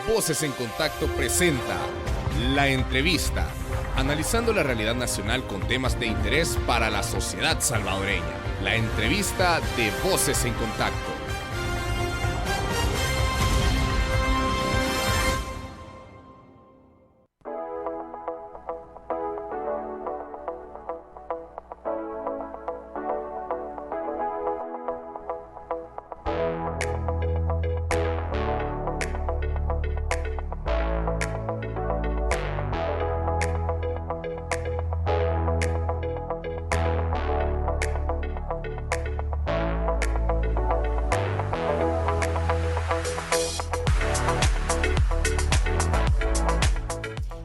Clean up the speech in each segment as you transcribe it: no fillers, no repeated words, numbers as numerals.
Voces en Contacto presenta La Entrevista, analizando la realidad nacional con temas de interés para la sociedad salvadoreña. La Entrevista de Voces en Contacto.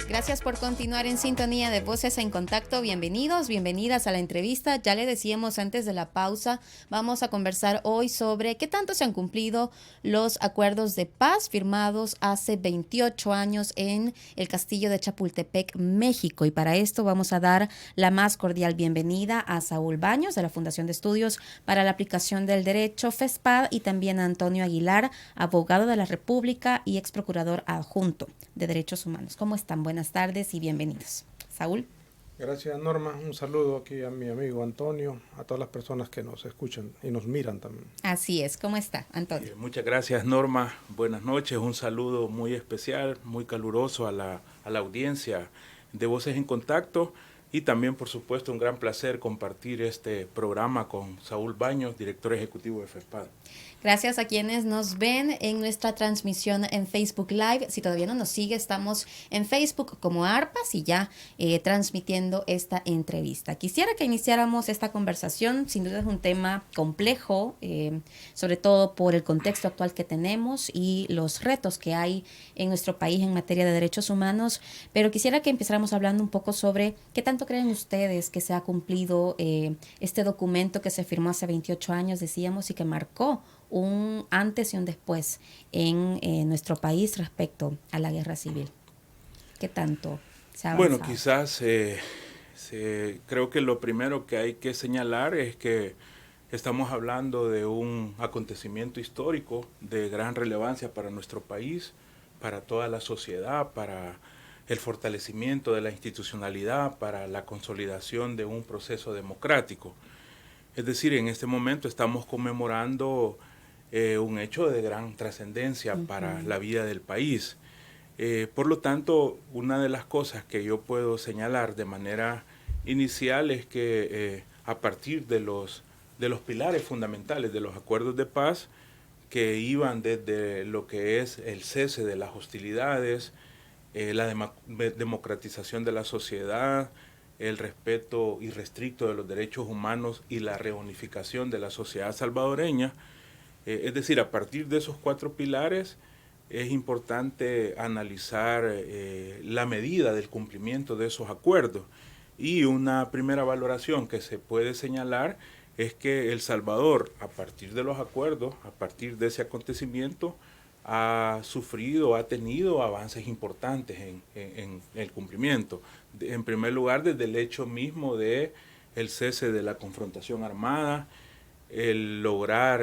Gracias por continuar en sintonía de Voces en Contacto. Bienvenidos, bienvenidas a la entrevista. Ya le decíamos antes de la pausa, vamos a conversar hoy sobre qué tanto se han cumplido los acuerdos de paz firmados hace 28 años en el Castillo de Chapultepec, México. Y para esto vamos a dar la más cordial bienvenida a Saúl Baños, de la Fundación de Estudios para la Aplicación del Derecho, FESPAD, y también a Antonio Aguilar, abogado de la República y ex procurador adjunto de Derechos Humanos. ¿Cómo están? Buenas tardes y bienvenidos. Saúl. Gracias, Norma. Un saludo aquí a mi amigo Antonio, a todas las personas que nos escuchan y nos miran también. Así es. ¿Cómo está, Antonio? Muchas gracias, Norma. Buenas noches. Un saludo muy especial, muy caluroso a la audiencia de Voces en Contacto y también, por supuesto, un gran placer compartir este programa con Saúl Baños, director ejecutivo de FESPAD. Gracias a quienes nos ven en nuestra transmisión en Facebook Live. Si todavía no nos sigue, estamos en Facebook como ARPAS y ya transmitiendo esta entrevista. Quisiera que iniciáramos esta conversación. Sin duda es un tema complejo, sobre todo por el contexto actual que tenemos y los retos que hay en nuestro país en materia de derechos humanos. Pero quisiera que empezáramos hablando un poco sobre qué tanto creen ustedes que se ha cumplido este documento que se firmó hace 28 años, decíamos, y que marcó un antes y un después en nuestro país respecto a la guerra civil. ¿Qué tanto se ha avanzado? Bueno, quizás creo que lo primero que hay que señalar es que estamos hablando de un acontecimiento histórico de gran relevancia para nuestro país, para toda la sociedad, para el fortalecimiento de la institucionalidad, para la consolidación de un proceso democrático. Es decir, en este momento estamos conmemorando un hecho de gran trascendencia para la vida del país. Por lo tanto, una de las cosas que yo puedo señalar de manera inicial es que a partir de los pilares fundamentales de los acuerdos de paz, que iban desde lo que es el cese de las hostilidades, la democratización de la sociedad, el respeto irrestricto de los derechos humanos y la reunificación de la sociedad salvadoreña. Es decir, a partir de esos 4 pilares es importante analizar la medida del cumplimiento de esos acuerdos. Y una primera valoración que se puede señalar es que El Salvador, a partir de los acuerdos, a partir de ese acontecimiento, ha tenido avances importantes en el cumplimiento. En primer lugar, desde el hecho mismo de el cese de la confrontación armada, el lograr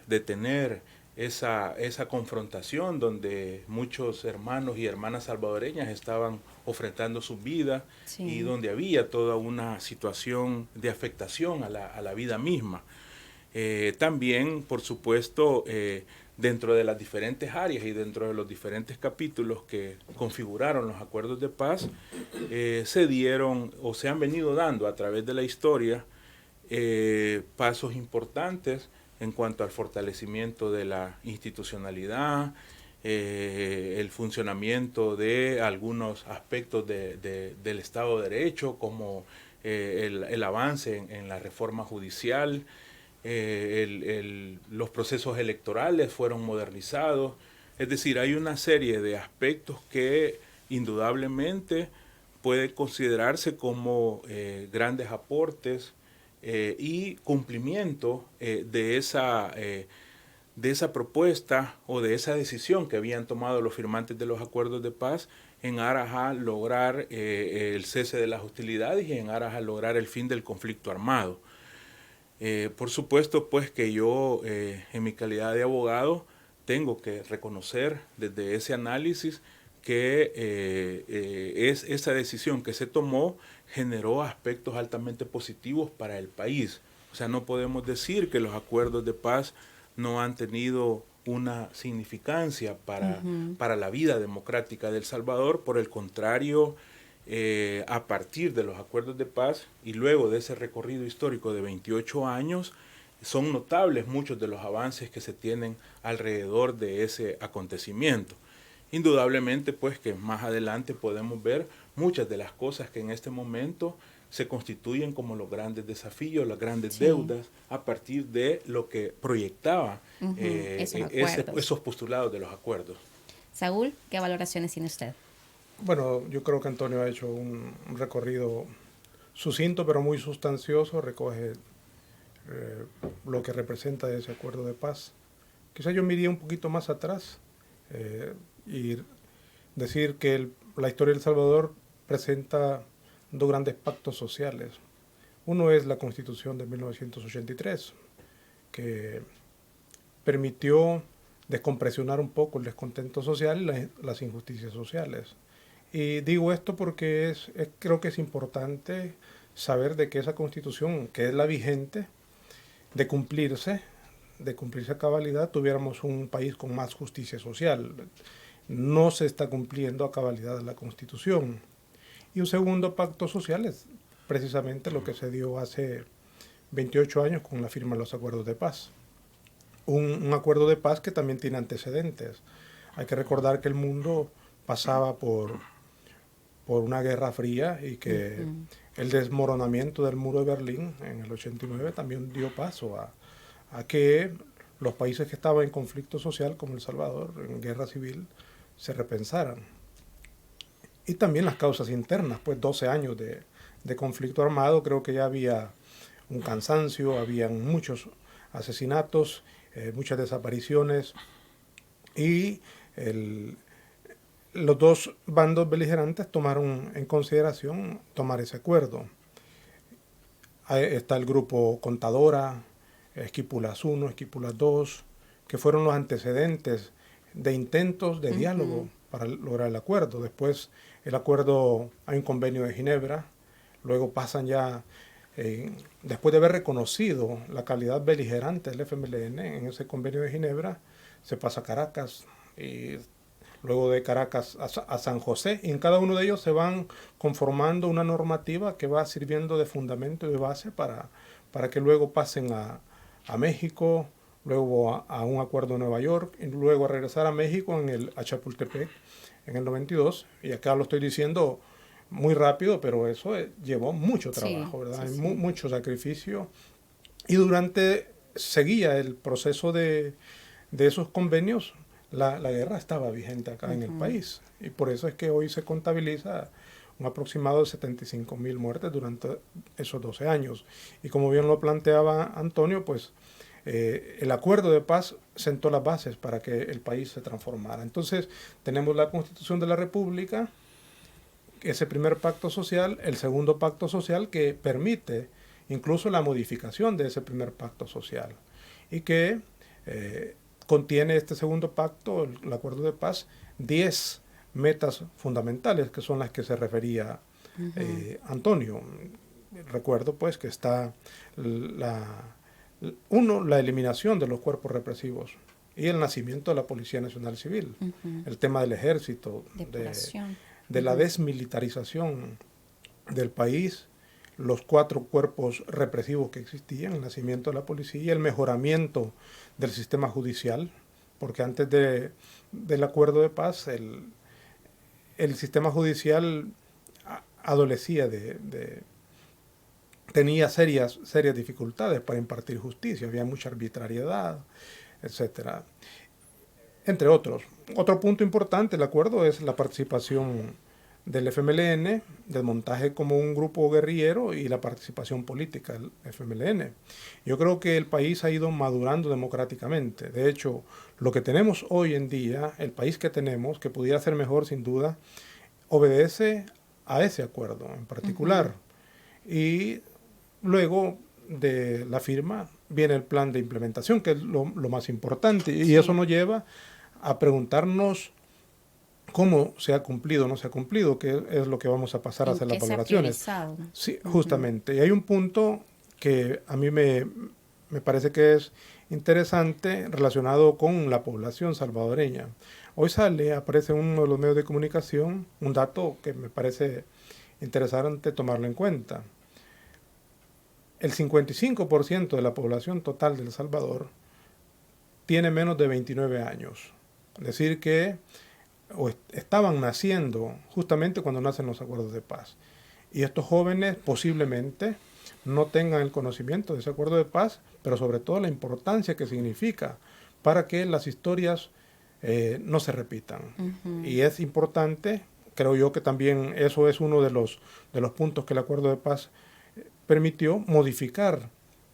detener esa confrontación donde muchos hermanos y hermanas salvadoreñas estaban ofrendando sus vidas, sí, y donde había toda una situación de afectación a la vida misma. También, por supuesto, dentro de las diferentes áreas y dentro de los diferentes capítulos que configuraron los acuerdos de paz, se dieron o se han venido dando a través de la historia pasos importantes en cuanto al fortalecimiento de la institucionalidad, el funcionamiento de algunos aspectos del Estado de Derecho, como el avance en la reforma judicial, los procesos electorales fueron modernizados. Es decir, hay una serie de aspectos que indudablemente pueden considerarse como grandes aportes y cumplimiento de esa propuesta o de esa decisión que habían tomado los firmantes de los acuerdos de paz en aras a lograr el cese de las hostilidades y en aras a lograr el fin del conflicto armado. Por supuesto, pues que yo, en mi calidad de abogado, tengo que reconocer desde ese análisis que esa decisión que se tomó generó aspectos altamente positivos para el país. O sea, no podemos decir que los acuerdos de paz no han tenido una significancia para la vida democrática de El Salvador. Por el contrario, a partir de los acuerdos de paz y luego de ese recorrido histórico de 28 años, son notables muchos de los avances que se tienen alrededor de ese acontecimiento. Indudablemente, pues, que más adelante podemos ver muchas de las cosas que en este momento se constituyen como los grandes desafíos, las grandes deudas, a partir de lo que proyectaba esos postulados de los acuerdos. Saúl, ¿qué valoraciones tiene usted? Bueno, yo creo que Antonio ha hecho un recorrido sucinto pero muy sustancioso, recoge lo que representa ese acuerdo de paz. Quizá yo me iría un poquito más atrás y decir que la historia de El Salvador presenta dos grandes pactos sociales. Uno es la Constitución de 1983, que permitió descompresionar un poco el descontento social y las injusticias sociales. Y digo esto porque creo que es importante saber de que esa Constitución, que es la vigente, de cumplirse a cabalidad, tuviéramos un país con más justicia social. No se está cumpliendo a cabalidad la Constitución. Y un segundo pacto social es precisamente lo que se dio hace 28 años con la firma de los acuerdos de paz. Un acuerdo de paz que también tiene antecedentes. Hay que recordar que el mundo pasaba por una guerra fría y que el desmoronamiento del muro de Berlín en el 89 también dio paso a que los países que estaban en conflicto social, como El Salvador, en guerra civil, se repensaran. Y también las causas internas, pues 12 años de conflicto armado, creo que ya había un cansancio, habían muchos asesinatos, muchas desapariciones, y los dos bandos beligerantes tomaron en consideración tomar ese acuerdo. Ahí está el grupo Contadora, Esquipulas 1, Esquipulas 2, que fueron los antecedentes de intentos de diálogo para lograr el acuerdo. Después el acuerdo, hay un convenio de Ginebra, luego pasan ya, después de haber reconocido la calidad beligerante del FMLN en ese convenio de Ginebra, se pasa a Caracas, y luego de Caracas a San José, y en cada uno de ellos se van conformando una normativa que va sirviendo de fundamento y de base para que luego pasen a México, luego a un acuerdo en Nueva York, y luego a regresar a México a Chapultepec en el 92, y acá lo estoy diciendo muy rápido, pero eso llevó mucho trabajo, ¿verdad? Sí. Mucho sacrificio, y seguía el proceso de esos convenios. La guerra estaba vigente acá en el país, y por eso es que hoy se contabiliza un aproximado de 75,000 muertes durante esos 12 años. Y como bien lo planteaba Antonio, pues el acuerdo de paz sentó las bases para que el país se transformara. Entonces tenemos la Constitución de la República, ese primer pacto social, el segundo pacto social que permite incluso la modificación de ese primer pacto social, y que contiene este segundo pacto, el acuerdo de paz, 10 metas fundamentales, que son las que se refería Antonio. Recuerdo pues que está la eliminación de los cuerpos represivos y el nacimiento de la Policía Nacional Civil, el tema del ejército, de la desmilitarización del país, los 4 cuerpos represivos que existían, el nacimiento de la policía y el mejoramiento del sistema judicial, porque antes del acuerdo de paz el sistema judicial adolecía tenía serias dificultades para impartir justicia, había mucha arbitrariedad, etcétera, entre otros. Otro punto importante del acuerdo es la participación del FMLN, del montaje como un grupo guerrillero y la participación política del FMLN. Yo creo que el país ha ido madurando democráticamente. De hecho, lo que tenemos hoy en día, el país que tenemos, que pudiera ser mejor sin duda, obedece a ese acuerdo en particular. Y luego de la firma viene el plan de implementación, que es lo más importante, y eso nos lleva a preguntarnos cómo se ha cumplido o no se ha cumplido, que es lo que vamos a pasar a hacer las valoraciones. Sí, justamente. Y hay un punto que a mí me parece que es interesante relacionado con la población salvadoreña. Hoy aparece en uno de los medios de comunicación un dato que me parece interesante tomarlo en cuenta. El 55% de la población total de El Salvador tiene menos de 29 años. Es decir, que estaban naciendo justamente cuando nacen los acuerdos de paz. Y estos jóvenes posiblemente no tengan el conocimiento de ese acuerdo de paz, pero sobre todo la importancia que significa para que las historias no se repitan. Y es importante, creo yo que también eso es uno de los puntos que el acuerdo de paz permitió modificar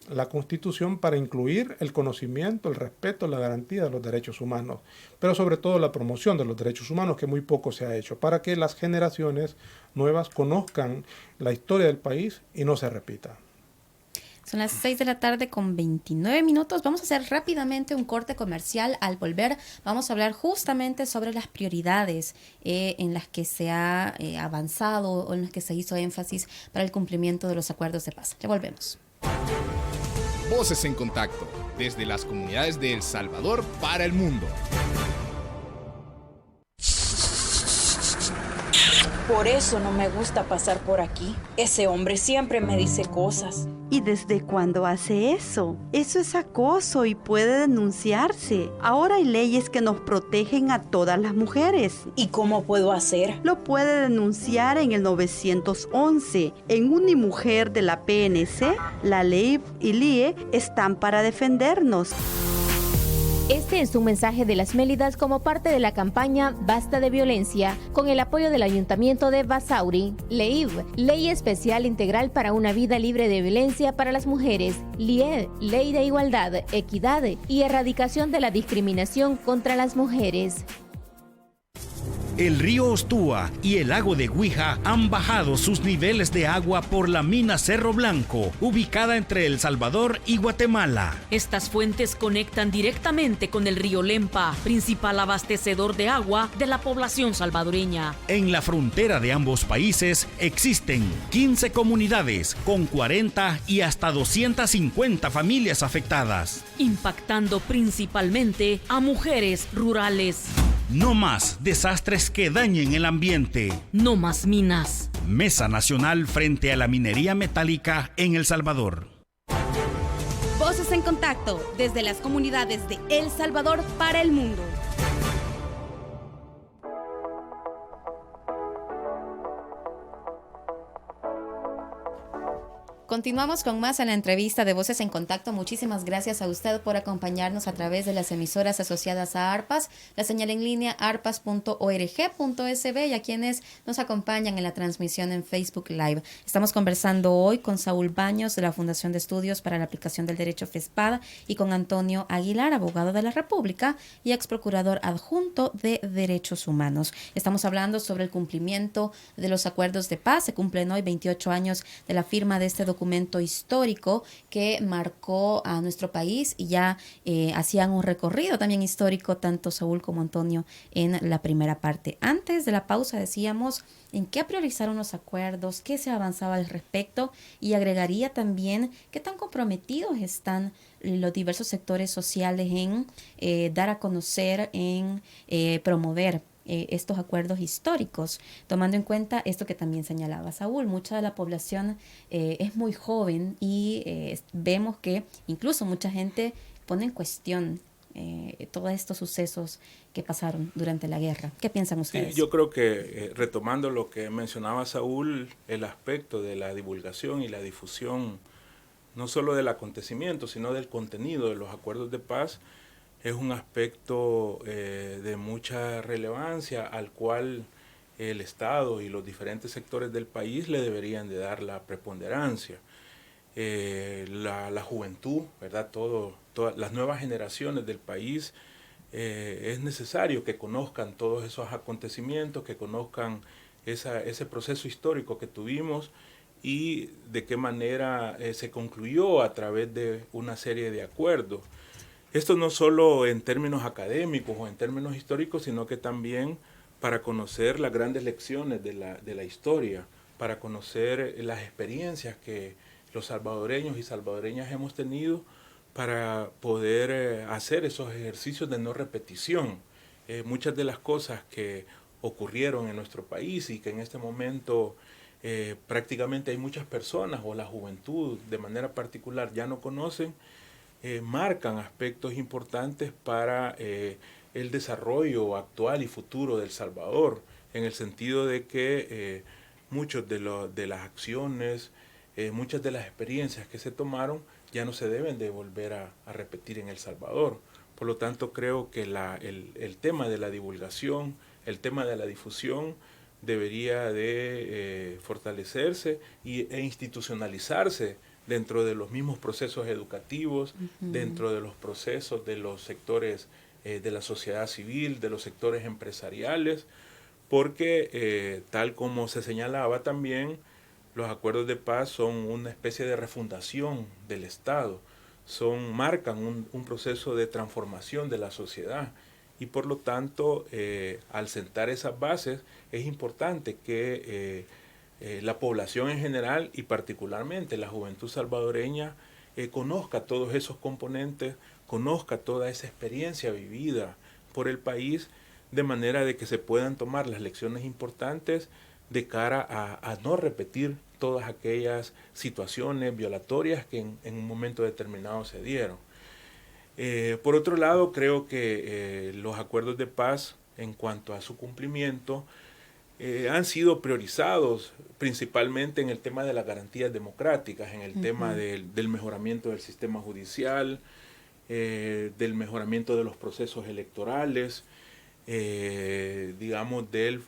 la Constitución para incluir el conocimiento, el respeto, la garantía de los derechos humanos, pero sobre todo la promoción de los derechos humanos, que muy poco se ha hecho, para que las generaciones nuevas conozcan la historia del país y no se repita. Son las 6 de la tarde con 29 minutos. Vamos a hacer rápidamente un corte comercial. Al volver vamos a hablar justamente sobre las prioridades en las que se ha avanzado o en las que se hizo énfasis para el cumplimiento de los acuerdos de paz. Ya volvemos. Voces en Contacto, desde las comunidades de El Salvador para el mundo. Por eso no me gusta pasar por aquí. Ese hombre siempre me dice cosas. ¿Y desde cuándo hace eso? Eso es acoso y puede denunciarse. Ahora hay leyes que nos protegen a todas las mujeres. ¿Y cómo puedo hacer? Lo puede denunciar en el 911. En Unimujer de la PNC, la ley y LIE están para defendernos. Este es un mensaje de las Mélidas como parte de la campaña Basta de Violencia, con el apoyo del Ayuntamiento de Basauri. LEIV, Ley Especial Integral para una Vida Libre de Violencia para las Mujeres. LIE, Ley de Igualdad, Equidad y Erradicación de la Discriminación contra las Mujeres. El río Ostúa y el lago de Guija han bajado sus niveles de agua por la mina Cerro Blanco, ubicada entre El Salvador y Guatemala. Estas fuentes conectan directamente con el río Lempa, principal abastecedor de agua de la población salvadoreña. En la frontera de ambos países existen 15 comunidades con 40 y hasta 250 familias afectadas, impactando principalmente a mujeres rurales. No más desastres que dañen el ambiente. No más minas. Mesa Nacional frente a la minería metálica en El Salvador. Voces en Contacto, desde las comunidades de El Salvador para el mundo. Continuamos con más en la entrevista de Voces en Contacto. Muchísimas gracias a usted por acompañarnos a través de las emisoras asociadas a ARPAS, la señal en línea arpas.org.sb y a quienes nos acompañan en la transmisión en Facebook Live. Estamos conversando hoy con Saúl Baños de la Fundación de Estudios para la Aplicación del Derecho FESPAD y con Antonio Aguilar, abogado de la República y ex procurador adjunto de Derechos Humanos. Estamos hablando sobre el cumplimiento de los acuerdos de paz. Se cumplen hoy 28 años de la firma de este documento histórico que marcó a nuestro país y ya hacían un recorrido también histórico tanto Saúl como Antonio en la primera parte. Antes de la pausa decíamos en qué priorizaron los acuerdos, qué se avanzaba al respecto y agregaría también qué tan comprometidos están los diversos sectores sociales en dar a conocer, en promover estos acuerdos históricos, tomando en cuenta esto que también señalaba Saúl. Mucha de la población es muy joven y vemos que incluso mucha gente pone en cuestión todos estos sucesos que pasaron durante la guerra. ¿Qué piensan ustedes? Sí, yo creo que retomando lo que mencionaba Saúl, el aspecto de la divulgación y la difusión no solo del acontecimiento, sino del contenido de los acuerdos de paz, es un aspecto de mucha relevancia al cual el Estado y los diferentes sectores del país le deberían de dar la preponderancia. La juventud, ¿verdad? Todas las nuevas generaciones del país, es necesario que conozcan todos esos acontecimientos, que conozcan ese proceso histórico que tuvimos y de qué manera se concluyó a través de una serie de acuerdos. Esto no solo en términos académicos o en términos históricos, sino que también para conocer las grandes lecciones de la historia, para conocer las experiencias que los salvadoreños y salvadoreñas hemos tenido, para poder hacer esos ejercicios de no repetición. Muchas de las cosas que ocurrieron en nuestro país y que en este momento prácticamente hay muchas personas o la juventud de manera particular ya no conocen, marcan aspectos importantes para el desarrollo actual y futuro de El Salvador, en el sentido de que muchas de las acciones, muchas de las experiencias que se tomaron ya no se deben de volver a repetir en El Salvador. Por lo tanto, creo que el tema de la divulgación, el tema de la difusión debería de fortalecerse e institucionalizarse dentro de los mismos procesos educativos, dentro de los procesos de los sectores de la sociedad civil, de los sectores empresariales, porque tal como se señalaba también, los acuerdos de paz son una especie de refundación del Estado, marcan un proceso de transformación de la sociedad y por lo tanto al sentar esas bases es importante que la población en general y particularmente la juventud salvadoreña conozca todos esos componentes, conozca toda esa experiencia vivida por el país, de manera de que se puedan tomar las lecciones importantes de cara a no repetir todas aquellas situaciones violatorias que en un momento determinado se dieron. Por otro lado, creo que los acuerdos de paz en cuanto a su cumplimiento han sido priorizados principalmente en el tema de las garantías democráticas, en el tema del mejoramiento del sistema judicial, del mejoramiento de los procesos electorales, digamos del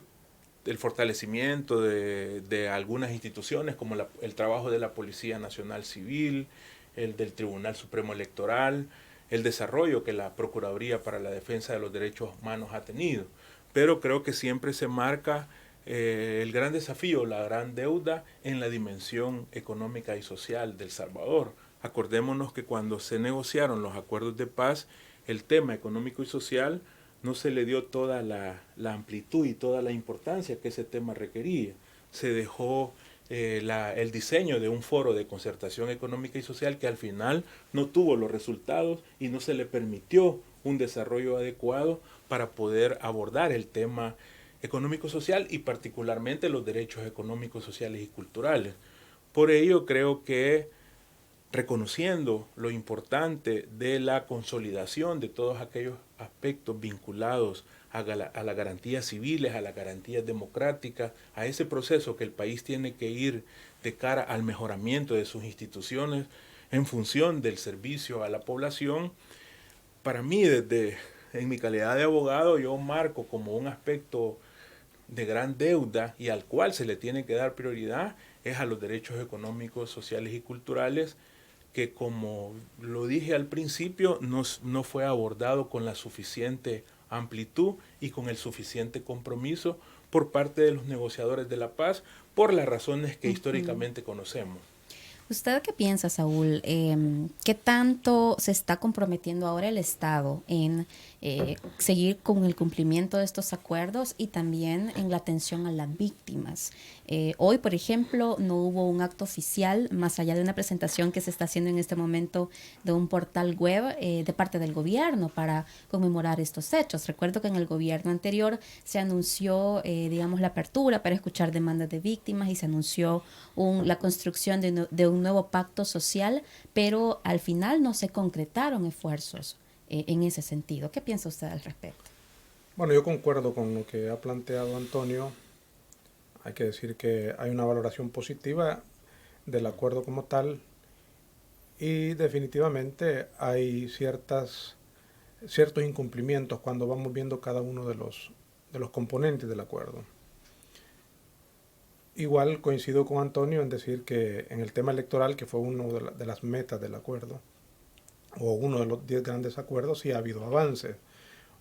fortalecimiento de algunas instituciones como el trabajo de la Policía Nacional Civil, el del Tribunal Supremo Electoral, el desarrollo que la Procuraduría para la Defensa de los Derechos Humanos ha tenido. Pero creo que siempre se marca el gran desafío, la gran deuda en la dimensión económica y social de El Salvador. Acordémonos que cuando se negociaron los acuerdos de paz, el tema económico y social no se le dio toda la amplitud y toda la importancia que ese tema requería. Se dejó el diseño de un foro de concertación económica y social que al final no tuvo los resultados y no se le permitió un desarrollo adecuado para poder abordar el tema económico-social y particularmente los derechos económicos, sociales y culturales. Por ello creo que reconociendo lo importante de la consolidación de todos aquellos aspectos vinculados a las garantías civiles, a las garantías democráticas, a ese proceso que el país tiene que ir de cara al mejoramiento de sus instituciones en función del servicio a la población, para mí en mi calidad de abogado yo marco como un aspecto de gran deuda y al cual se le tiene que dar prioridad es a los derechos económicos, sociales y culturales, que como lo dije al principio, no fue abordado con la suficiente amplitud y con el suficiente compromiso por parte de los negociadores de la paz, por las razones que históricamente conocemos. ¿Usted qué piensa, Saúl? ¿Qué tanto se está comprometiendo ahora el Estado en seguir con el cumplimiento de estos acuerdos y también en la atención a las víctimas? Hoy, por ejemplo, no hubo un acto oficial, más allá de una presentación que se está haciendo en este momento de un portal web de parte del gobierno para conmemorar estos hechos. Recuerdo que en el gobierno anterior se anunció, digamos, la apertura para escuchar demandas de víctimas y se anunció la construcción de un nuevo pacto social, pero al final no se concretaron esfuerzos en ese sentido. ¿Qué piensa usted al respecto? Bueno, yo concuerdo con lo que ha planteado Antonio. Hay que decir que hay una valoración positiva del acuerdo como tal y definitivamente hay ciertos incumplimientos cuando vamos viendo cada uno de los componentes del acuerdo. Igual coincido con Antonio en decir que en el tema electoral, que fue una de las metas del acuerdo, o uno de los 10 grandes acuerdos, sí ha habido avances.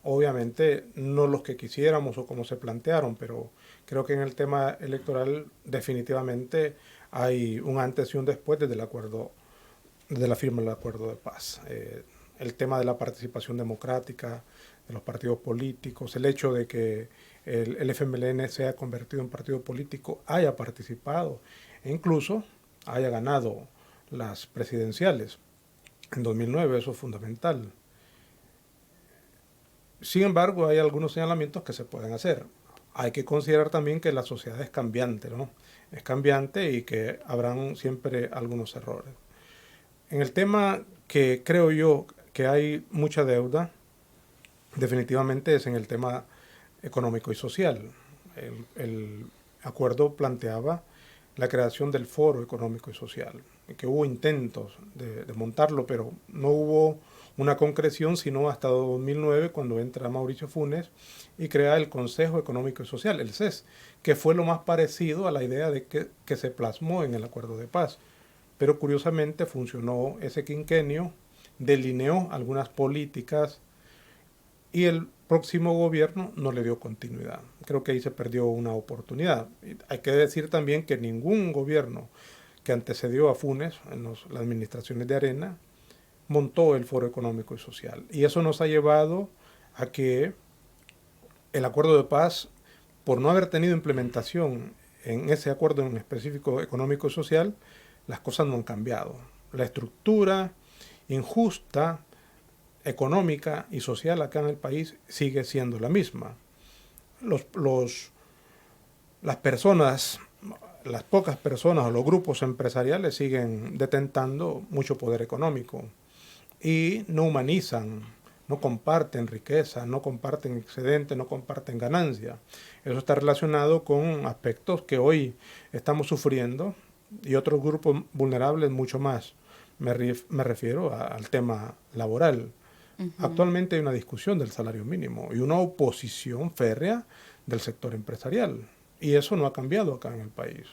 Obviamente no los que quisiéramos o como se plantearon, pero creo que en el tema electoral definitivamente hay un antes y un después desde la firma del acuerdo de paz. El tema de la participación democrática de los partidos políticos, el hecho de que el FMLN se haya convertido en partido político, haya participado e incluso haya ganado las presidenciales en 2009, eso es fundamental. Sin embargo, hay algunos señalamientos que se pueden hacer. Hay que considerar también que la sociedad es cambiante, ¿no? Es cambiante y que habrán siempre algunos errores. En el tema que creo yo que hay mucha deuda, definitivamente es en el tema económico y social. El acuerdo planteaba la creación del Foro Económico y Social, que hubo intentos de montarlo, pero no hubo una concreción sino hasta 2009, cuando entra Mauricio Funes y crea el Consejo Económico y Social, el CES, que fue lo más parecido a la idea de que se plasmó en el acuerdo de paz. Pero curiosamente funcionó ese quinquenio, delineó algunas políticas y el próximo gobierno no le dio continuidad. Creo que ahí se perdió una oportunidad. Hay que decir también que ningún gobierno que antecedió a Funes, en las administraciones de Arena, montó el Foro Económico y Social. Y eso nos ha llevado a que el acuerdo de paz, por no haber tenido implementación en ese acuerdo en específico económico y social, las cosas no han cambiado. La estructura injusta, económica y social acá en el país sigue siendo la misma. Las personas, las pocas personas o los grupos empresariales siguen detentando mucho poder económico y no humanizan, no comparten riqueza, no comparten excedente, no comparten ganancia. Eso está relacionado con aspectos que hoy estamos sufriendo y otros grupos vulnerables mucho más. Me refiero al tema laboral. Uh-huh. Actualmente hay una discusión del salario mínimo y una oposición férrea del sector empresarial. Y eso no ha cambiado acá en el país.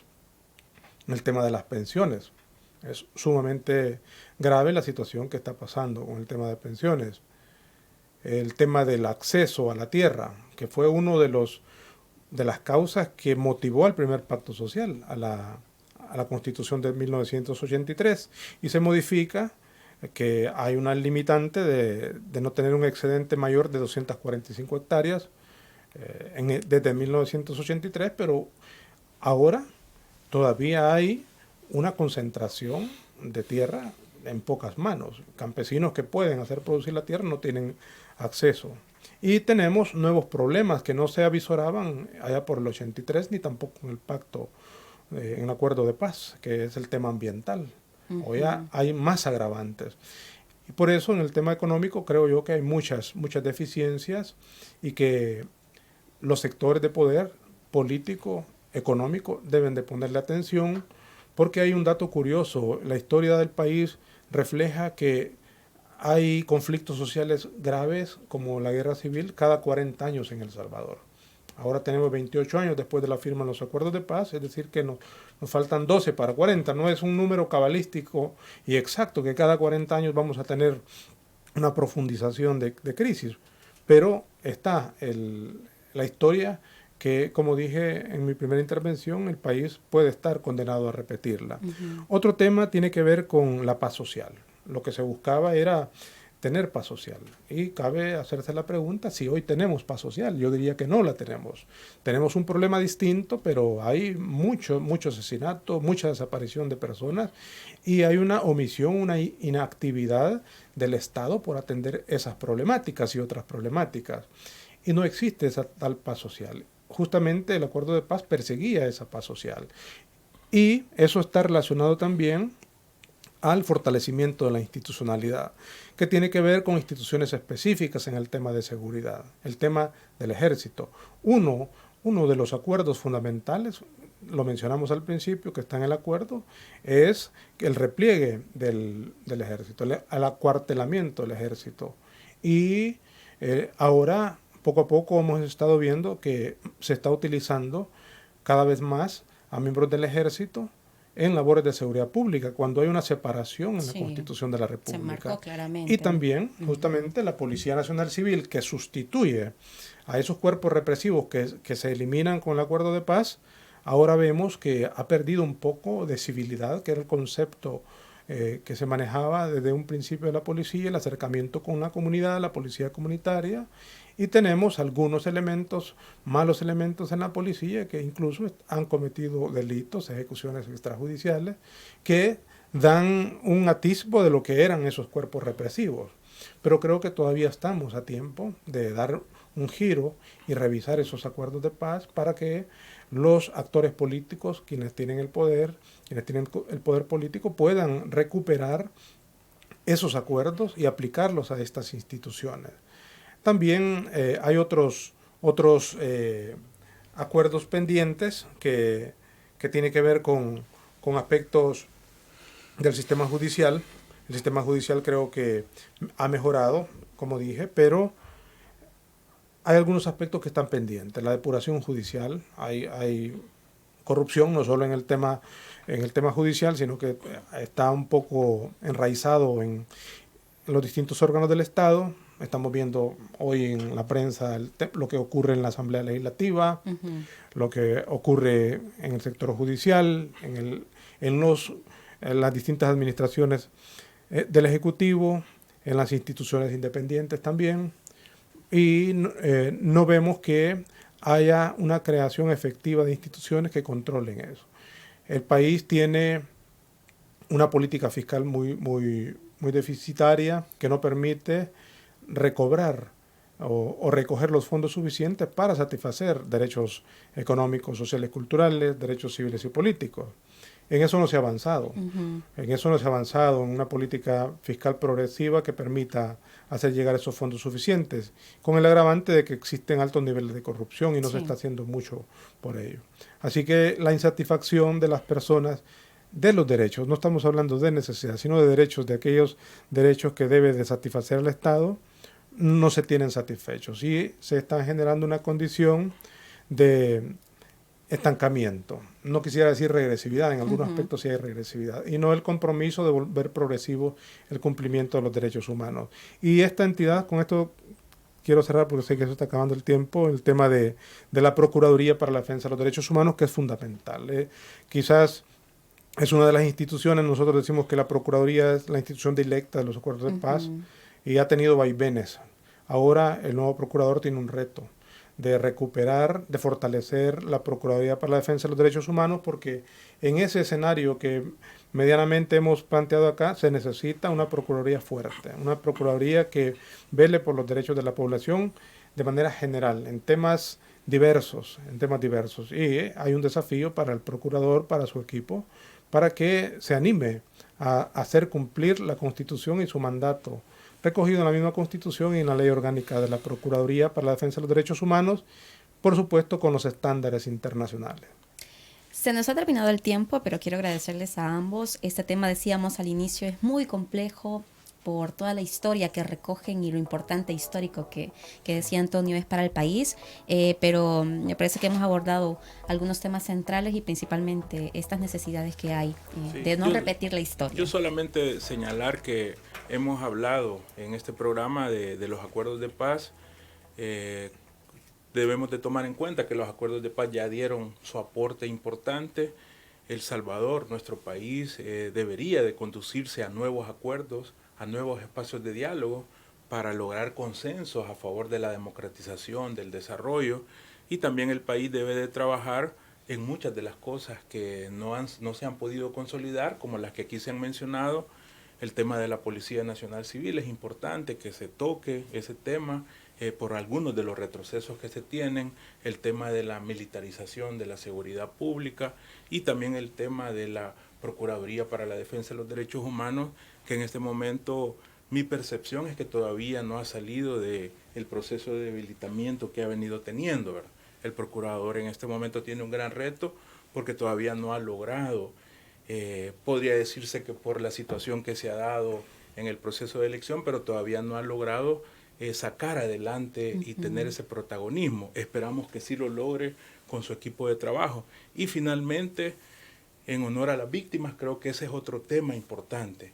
En el tema de las pensiones, es sumamente grave la situación que está pasando con el tema de pensiones. El tema del acceso a la tierra, que fue uno de las causas que motivó al primer pacto social, a la Constitución de 1983, y se modifica que hay una limitante de no tener un excedente mayor de 245 hectáreas desde 1983, pero ahora todavía hay una concentración de tierra en pocas manos. Campesinos que pueden hacer producir la tierra no tienen acceso. Y tenemos nuevos problemas que no se avisoraban allá por el 83 ni tampoco en el pacto, en el acuerdo de paz, que es el tema ambiental. Uh-huh. Hoy hay más agravantes. Y por eso en el tema económico creo yo que hay muchas deficiencias y que los sectores de poder político, económico, deben de ponerle atención, porque hay un dato curioso. La historia del país refleja que hay conflictos sociales graves como la guerra civil cada 40 años en El Salvador. Ahora tenemos 28 años después de la firma de los acuerdos de paz, es decir que nos faltan 12 para 40. No es un número cabalístico y exacto que cada 40 años vamos a tener una profundización de crisis, pero está la historia que, como dije en mi primera intervención, el país puede estar condenado a repetirla. Uh-huh. Otro tema tiene que ver con la paz social. Lo que se buscaba era tener paz social. Y cabe hacerse la pregunta si hoy tenemos paz social. Yo diría que no la tenemos. Tenemos un problema distinto, pero hay mucho asesinato, mucha desaparición de personas y hay una omisión, una inactividad del Estado por atender esas problemáticas y otras problemáticas. Y no existe esa tal paz social. Justamente el acuerdo de paz perseguía esa paz social. Y eso está relacionado también al fortalecimiento de la institucionalidad, que tiene que ver con instituciones específicas en el tema de seguridad, el tema del ejército. Uno de los acuerdos fundamentales, lo mencionamos al principio, que está en el acuerdo, es el repliegue del ejército, el acuartelamiento del ejército. Y ahora, poco a poco, hemos estado viendo que se está utilizando cada vez más a miembros del ejército en labores de seguridad pública, cuando hay una separación en la Constitución de la República. Se marcó claramente. Y también, justamente, la Policía Nacional Civil, que sustituye a esos cuerpos represivos que se eliminan con el acuerdo de paz, ahora vemos que ha perdido un poco de civilidad, que era el concepto que se manejaba desde un principio de la policía, el acercamiento con la comunidad, la policía comunitaria, y tenemos algunos elementos, malos elementos en la policía que incluso han cometido delitos, ejecuciones extrajudiciales, que dan un atisbo de lo que eran esos cuerpos represivos. Pero creo que todavía estamos a tiempo de dar un giro y revisar esos acuerdos de paz para que los actores políticos, quienes tienen el poder político, puedan recuperar esos acuerdos y aplicarlos a estas instituciones. También hay otros acuerdos pendientes que tienen que ver con aspectos del sistema judicial. El sistema judicial creo que ha mejorado, como dije, pero hay algunos aspectos que están pendientes. La depuración judicial, hay corrupción no solo en el tema judicial, sino que está un poco enraizado en los distintos órganos del Estado. Estamos viendo hoy en la prensa lo que ocurre en la Asamblea Legislativa, lo que ocurre en el sector judicial, en las distintas administraciones del Ejecutivo, en las instituciones independientes también, y no vemos que haya una creación efectiva de instituciones que controlen eso. El país tiene una política fiscal muy deficitaria que no permite recobrar o recoger los fondos suficientes para satisfacer derechos económicos, sociales, culturales, derechos civiles y políticos. En eso no se ha avanzado. En eso no se ha avanzado en una política fiscal progresiva que permita hacer llegar esos fondos suficientes, con el agravante de que existen altos niveles de corrupción y no se está haciendo mucho por ello. Así que la insatisfacción de las personas de los derechos, no estamos hablando de necesidad, sino de derechos, de aquellos derechos que debe de satisfacer el Estado, no se tienen satisfechos y se está generando una condición de estancamiento. No quisiera decir regresividad, en algunos aspectos sí hay regresividad, y no el compromiso de volver progresivo el cumplimiento de los derechos humanos. Y esta entidad, con esto quiero cerrar porque sé que se está acabando el tiempo, el tema de la Procuraduría para la Defensa de los Derechos Humanos, que es fundamental. Quizás es una de las instituciones, nosotros decimos que la Procuraduría es la institución directa de los acuerdos de paz y ha tenido vaivenes. Ahora el nuevo procurador tiene un reto de recuperar, de fortalecer la Procuraduría para la Defensa de los Derechos Humanos, porque en ese escenario que medianamente hemos planteado acá, se necesita una Procuraduría fuerte, una Procuraduría que vele por los derechos de la población de manera general, en temas diversos. Y hay un desafío para el procurador, para su equipo, para que se anime a hacer cumplir la Constitución y su mandato, recogido en la misma Constitución y en la Ley Orgánica de la Procuraduría para la Defensa de los Derechos Humanos, por supuesto con los estándares internacionales. Se nos ha terminado el tiempo, pero quiero agradecerles a ambos. Este tema, decíamos al inicio, es muy complejo por toda la historia que recogen y lo importante histórico que decía Antonio es para el país, pero me parece que hemos abordado algunos temas centrales y principalmente estas necesidades que hay de no repetir la historia. Yo solamente señalar que hemos hablado en este programa de los acuerdos de paz. Debemos de tomar en cuenta que los acuerdos de paz ya dieron su aporte importante. El Salvador, nuestro país, debería de conducirse a nuevos acuerdos, a nuevos espacios de diálogo para lograr consensos a favor de la democratización, del desarrollo, y también el país debe de trabajar en muchas de las cosas que no se han podido consolidar, como las que aquí se han mencionado. El tema de la Policía Nacional Civil es importante que se toque ese tema por algunos de los retrocesos que se tienen, el tema de la militarización de la seguridad pública y también el tema de la Procuraduría para la Defensa de los Derechos Humanos, que en este momento mi percepción es que todavía no ha salido del proceso de debilitamiento que ha venido teniendo, ¿verdad? El procurador en este momento tiene un gran reto porque todavía no ha logrado, podría decirse que por la situación que se ha dado en el proceso de elección, pero todavía no ha logrado sacar adelante y tener ese protagonismo. Esperamos que sí lo logre con su equipo de trabajo. Y finalmente, en honor a las víctimas, creo que ese es otro tema importante.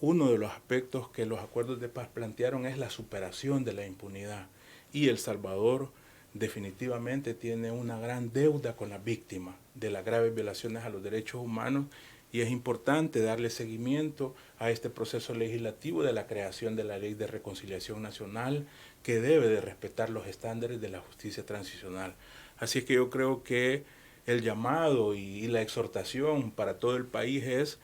Uno de los aspectos que los acuerdos de paz plantearon es la superación de la impunidad. Y El Salvador definitivamente tiene una gran deuda con las víctimas de las graves violaciones a los derechos humanos, y es importante darle seguimiento a este proceso legislativo de la creación de la Ley de Reconciliación Nacional, que debe de respetar los estándares de la justicia transicional. Así es que yo creo que el llamado y la exhortación para todo el país es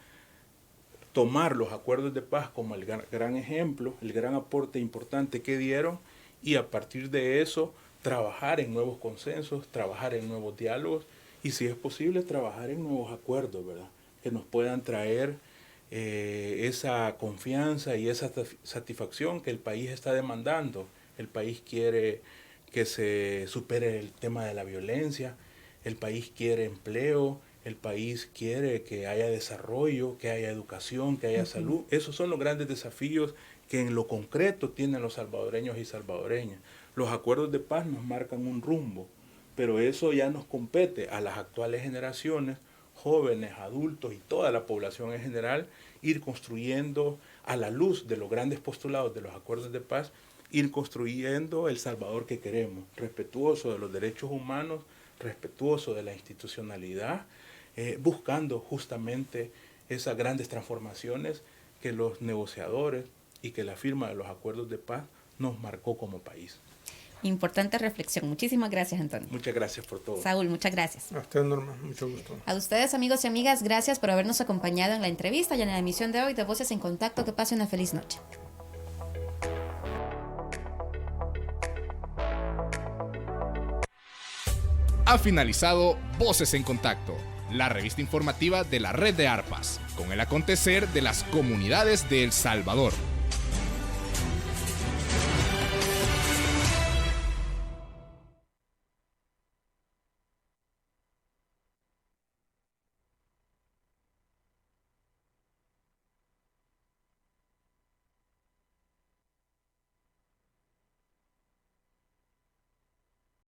tomar los acuerdos de paz como el gran ejemplo, el gran aporte importante que dieron, y a partir de eso trabajar en nuevos consensos, trabajar en nuevos diálogos y, si es posible, trabajar en nuevos acuerdos, ¿verdad?, que nos puedan traer esa confianza y esa satisfacción que el país está demandando. El país quiere que se supere el tema de la violencia, el país quiere empleo, el país quiere que haya desarrollo, que haya educación, que haya salud. Esos son los grandes desafíos que en lo concreto tienen los salvadoreños y salvadoreñas. Los acuerdos de paz nos marcan un rumbo, pero eso ya nos compete a las actuales generaciones, jóvenes, adultos y toda la población en general, ir construyendo a la luz de los grandes postulados de los acuerdos de paz, ir construyendo el Salvador que queremos, respetuoso de los derechos humanos, respetuoso de la institucionalidad, buscando justamente esas grandes transformaciones que los negociadores y que la firma de los acuerdos de paz nos marcó como país. Importante reflexión. Muchísimas gracias, Antonio. Muchas gracias por todo. Saúl, muchas gracias. A usted, Norma, mucho gusto. A ustedes, amigos y amigas, gracias por habernos acompañado en la entrevista y en la emisión de hoy de Voces en Contacto. Que pase una feliz noche. Ha finalizado Voces en Contacto, la revista informativa de la Red de ARPAS, con el acontecer de las comunidades de El Salvador.